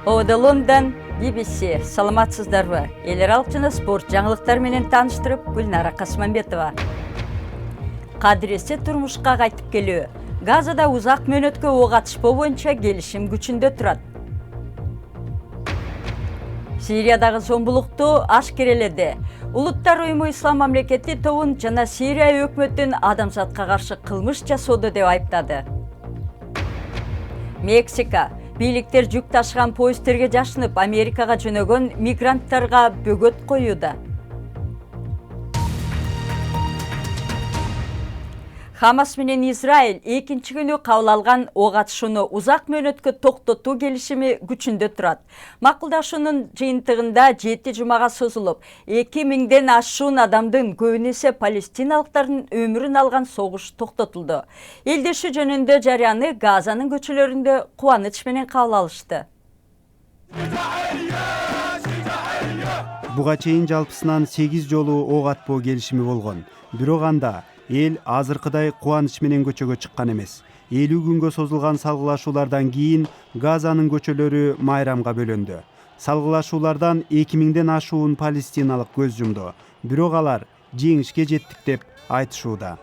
London, BBC, саламатсыздарбы? Элер алчыны спорт жаңылыктар менен таныштырып, Гүлнара Касманбетова. Кадыресе турмушка кайтып келүү. Газада узак мөөнөткө ок атышпоо боюнча келишим күчүндө турат. Сириядагы зомбулукту ашкереледи. Улуттар уюму Ислам мамлекети тобун жана Сирия өкмөтүн адамзатка каршы кылмыш жасоодо деп айыптады. Мексика бийликтер жүк ташыган поездтерге жашынып, Америкага жөнөгөн мигранттарга бөгөт коюуда. Хамас менен Израиль экинчи күнү кабыл алган ок атышууну узак мөөнөткө токтотуу келишими күчүндө турат. Макулдашуунун жыйынтыгында 7 жумага созулуп, 2000ден ашуун адамдын, көбүн эсе палестиналыктардын өмүрүн алган согуш токтотулду. Элдешүү жөнүндө жарыяны Газанын көчөлөрүндө кубаныч менен кабыл алышты. Буга чейин жалпысынан 8 жолу ок атпоо келишими болгон. Бирок анда эл азыркыдай кубаныч менен көчөгө чыккан эмес. 50 күнгө созулган салгылашуулардан кийин Газанын көчөлөрү майрамга бөлөндү. Салгылашуулардан 2000ден ашуун палестиналык көз жумду. Бирок алар жеңишке жеттик деп айтышууда.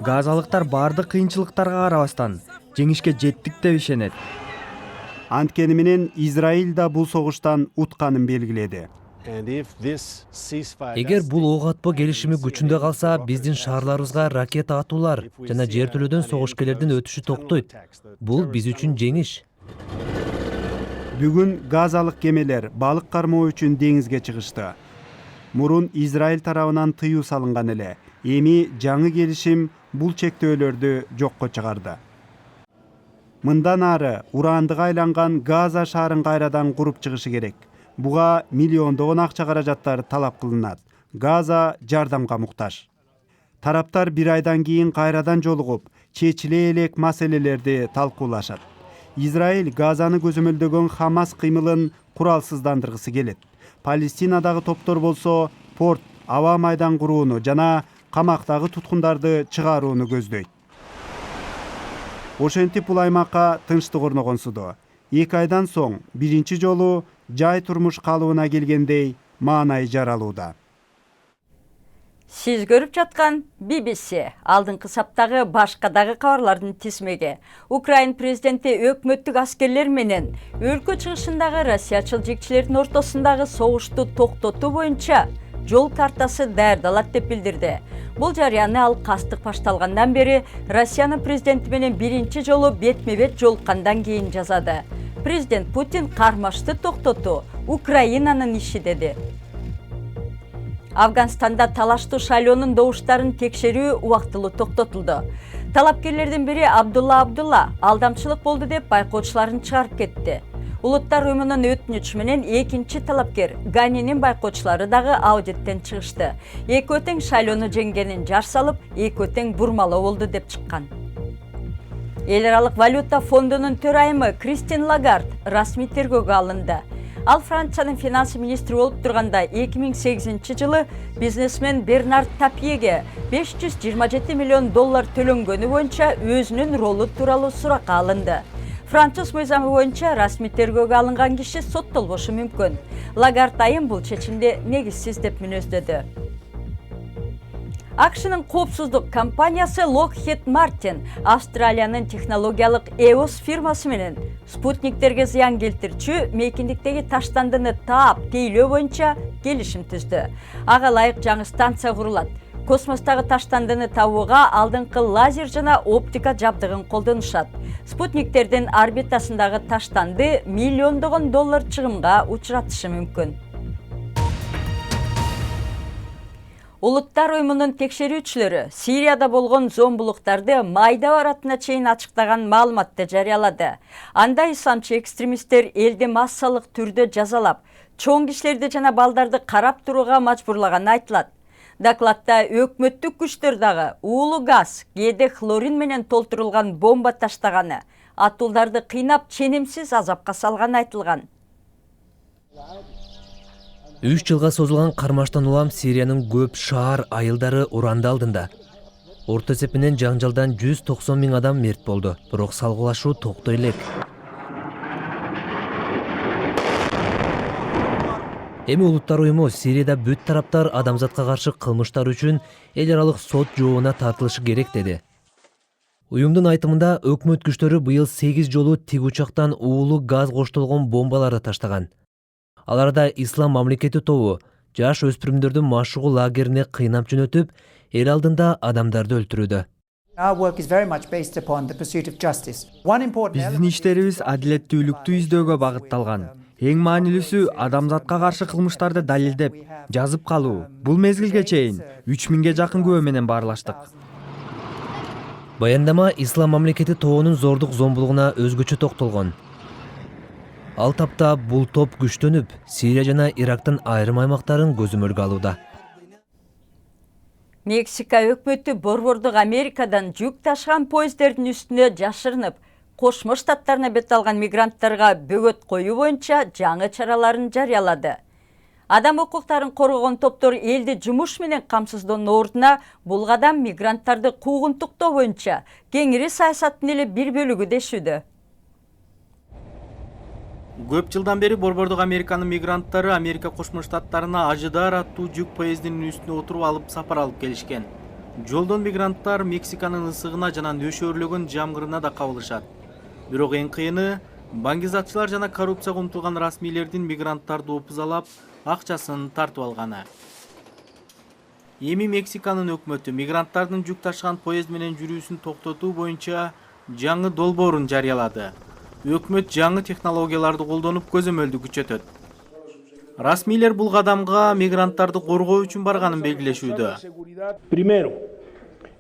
Газалыктар бардык кыйынчылыктарга карабастан жеңишке жеттик деп ишенет. Анткени менен Израиль да бул согуштан утканын белгиледи. Эгер бул ок атпоо келишими күчүндө калса, биздин шаарларыбызга ракета атуулар жана жертөлөдөн согушкерлердин өтүшү токтойт. Бул биз үчүн жеңиш. Бүгүн газалык кемелер балык кармоо үчүн деңизге чыгышты. Мурун Израиль тарабынан тыюу салынган эле. Эми жаңы келишим бул чектөөлөрдү жокко чыгарды. Мындан ары урандыга айланган Газа шаарын кайрадан куруп чыгышы керек. Буга миллиондогон акча каражаттар талап кылынат. Газа жардамга муктаж. Тараптар бир айдан кийин кайрадан жолугуп, чечиле элек маселелерди талкуулашат. Израиль Газаны көзөмөлдөгөн Хамас кыймылын куралсыздандыргысы келет. Палестинадагы топтор болсо порт, аба майдан курууну жана камактагы туткундарды чыгарууну көздөйт. Ошентип бул аймакка тынчтык орногонсуду. 2 айдан соң биринчи жолу жай турмуш калыбына келгендей маанай жаралууда. Сиз көрүп жаткан BBC. Алдыңкы саптагы башкадагы кабарлардын тизмеги. Украин президенти өкмөттүк аскерлер менен өлкө чыгышындагы Россиячыл жекчилердин ортосундагы согушту токтотуу боюнча жол картасы даярдалат деп билдирди. Бул жарыяны ал кастык башталгандан бери Россиянын президенти менен биринчи жолу бетме-бет жолуккандан кийин жазады. Президент Путин кармашты токтотуу Украинанын иши деди. Афганстанда талаштуу шайлоонун добуштарын текшерүү убактылуу токтотулду. Талапкерлердин бири Абдулла алдамчылык болду деп байкоочуларын чыгарып кетти. Улуттар уюмунун өтүнүчү менен экинчи талапкер Ганинин байкоочулары дагы аудиттен чыгышты. Экөө тең шайлоону жеңгенин жар салып, экөө тең бурмалоо болду деп чыккан. Эл аралык валюта фондунун төрайымы Кристин Лагард расмий тергөөгө алынды. Ал Франциянын финансы министри болуп турганда 2008 жылы бизнесмен Бернард Тапьеге $527 миллион төлөнгөнү боюнча өзүнүн ролу тууралуу суракка алынды. Француз мыйзамы боюнча расмий тергөөгө алынган киши соттолбошу мүмкүн. Лагард айым бул чечимди негизсиз деп мүнөздөдү. AQSh'нын коопсуздук компаниясы Lockheed Martin Австралиянын технологиялык EOS фирмасы менен спутниктерге зыян келтирчү мейкиндиктеги таштандыны таап тейлөө боюнча келишим түздү. Ага ылайык жаңы станция курулат. Космостагы таштандыны табууга алдыңкы лазер жана оптика жабдыгын колдонушат. Спутниктердин орбитасындагы таштанды миллиондогон доллар чыгымга учуратышы мүмкүн. Улуттар уюмунун текшерүүчүлөрү Сирияда болгон зомбулуктарды майда баратына чейин ачыктаган маалыматты жарыялады. Анда исламчы экстремисттер элди массалык түрдө жазалап, чоң кишилерди жана балдарды карап турууга мажбурлаганы айтылат. Докладта өкмөттүк күчтөр дагы уулуу газ, кээде хлорин менен толтурулган бомба таштаганы, атуулдарды кыйнап ченемсиз азапка салганы айтылган. 3 жылга созулган кармаштан улам Сириянын көп шаар айылдары уранды алдында. Орто эсепинен жаңжалдан 190 000 адам мерт болду, бирок салгылашуу токтой элек. Эми Улуттар уюму Сирияда бүт тараптар адамзатка каршы кылмыштар үчүн эл аралык сот жообуна тартылышы керек деди. Уюмдун айтымында өкмөт күчтөрү быйыл 8 жолу тик учактан уулуу газ коштолгон бомбаларды таштаган. Аларда Ислам мамлекети тобу жаш өспүрүмдөрдүн машыгуу лагерине кыйнап жөнөтүп, эл алдында адамдарды өлтүрүүдө. Биздин иштерибиз адилеттүүлүктү издөөгө багытталган. Эң маанилүүсү адамзатка каршы кылмыштарды далилдеп, жазып калуу. Бул мезгилге чейин 3000ге жакын күбө менен баарлаштык. Баяндама Ислам мамлекети тобунун зордук зомбулугуна өзгөчө токтолгон. Ал тапта бул топ күчтөнүп, Сирия жана Ирактын айрым аймактарын көзөмөлгө алууда. Мексика өкмөтү борбордук Америкадан жүк ташыган поездердин үстүнө жашырынып, Кошмо Штаттарына бет алган мигранттарга бөгөт коюу боюнча жаңы чараларын жарыялады. Адам укуктарын коргогон топтор элди жумуш менен камсыздоонун ордуна бул кадам мигранттарды куугунтуктоо боюнча кеңири саясаттын эле бир бөлүгү дешүүдө. Көп жылдан бери борбордук Американын мигранттары Америка Кошмо Штаттарына Ажыдар аттуу жүк поездинин үстүнө отуруп алып сапар алып келишкен. Жолдон мигранттар Мексиканын ысыгына жана нөшөрлөгөн жамгырына да кабылышат. Бирок эң кыйыны баңгизатчылар жана коррупцияга умтулган расмийлердин мигранттарды опузалап, акчасын тартып алганы. Эми Мексиканын өкмөтү мигранттардын жүк ташыган поезд менен жүрүүсүн токтотуу боюнча жаңы долбоорун жарыялады. Өкмөт жаңы технологияларды колдонуп көзөмөлдү күчөтөт. Расмийлер бул кадамга мигранттарды коргоо үчүн барганын белгилешүүдө.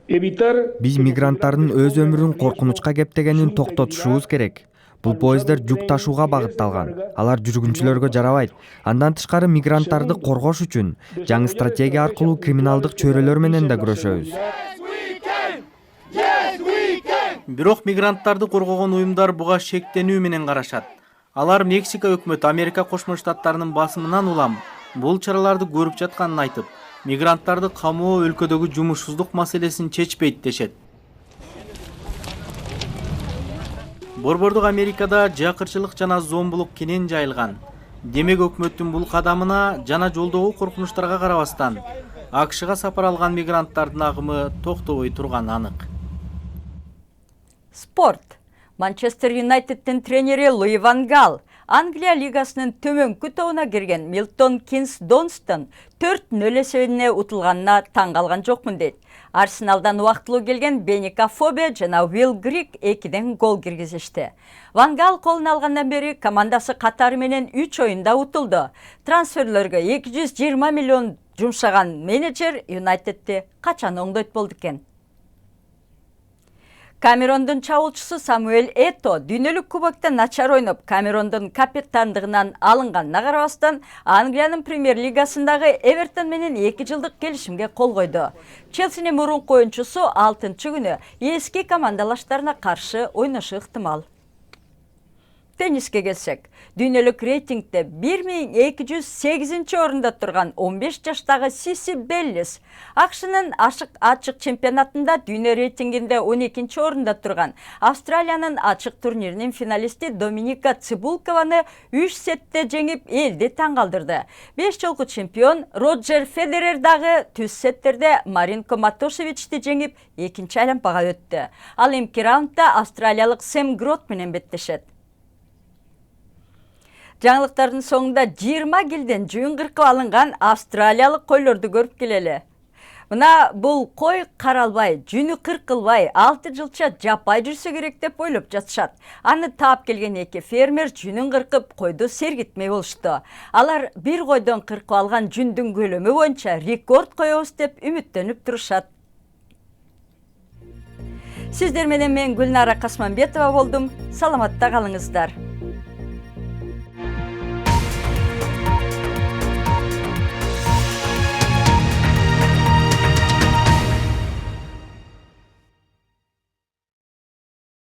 Биз мигранттардын өз өмүрүн коркунучка кептегенин токтотушубуз керек. Бул поезддер жүк ташууга багытталган. Алар жүргүнчүлөргө жарабайт. Андан тышкары мигранттарды коргош үчүн жаңы стратегия аркылуу криминалдык чөйрөлөр менен да күрөшөбүз. Бирок мигранттарды коргогон уюмдар буга шектенүү менен карашат. Алар Мексика өкмөтү Америка Кошмо Штаттарынын басымынан улам бул чараларды көрүп жатканын айтып, мигранттарды камоо өлкөдөгү жумушсуздук маселесин чечпейт дешет. Борбордук Америкада жакырчылык жана зомбулук кенен жайылган. Демек өкмөттүн бул кадамына жана жолдогу коркунучтарга карабастан АКШга сапар алган мигранттардын агымы токтобой турганы анык. Спорт. Манчестер Юнайтедтин тренери Луи Ван Гал Англия лигасынын төмөнкү тобуна кирген Милтон Кинс Донстон 4-0 эсебине утулганына таң калган жокмун дейт. Арсеналдан убактылуу келген Беника Фобе жана Уилл Грик 2ден гол киргизишти. Ван Гал колуна алгандан бери командасы катары менен 3 оюнда утулду. Трансферлөргө 220 миллион жумшаган менеджер Юнайтедти качан оңдойт болду экен. Камерондун чабуулчусу Самуэль Это дүйнөлүк кубокто начар ойноп, Камерондун капитандыгынан алынганына карабастан, Англиянын премьер лигасындагы Эвертон менен 2 жылдык келишимге кол койду. Челсинин мурунку оюнчусу 6-күнү эски командалаштарына каршы ойношу ыктымал. Тенниске келсек, дүйнөлүк рейтингде 1208 орунда турган 15 жаштагы Сиси Беллис, АКШнын ачык чемпионатында дүйнө рейтингинде 12 орунда турган Австралиянын ачык турниринин финалисти Доминика Цибулкованы 3 сетте жеңип элди таң калтырды. 5 жолку чемпион Роджер Федерер дагы түз сеттерде Маринко Матошевичти жеңип 2-нчи айланпага өттү. Ал эмки раундда австралиялык Сэм Грот менен беттешет. Жаңылыктардын соңунда 20 килден жүйүн кыркып алынган австралиялык койлорду көрүп келели. Мына бул кой каралбай, жүнү кыркылбай, 6 жылча жаппай жүрсө керек деп ойлоп жатышат. Аны таап келген эки фермер жүнүн кыркып койду сергитмей болушту. Алар бир койдон кыркып алган жүндүн көлөмү боюнча рекорд коебуз деп үмүттөнүп турушат. Сиздер менен мен Гүлнара Касманбетова болдум. Саламатта калыңыздар.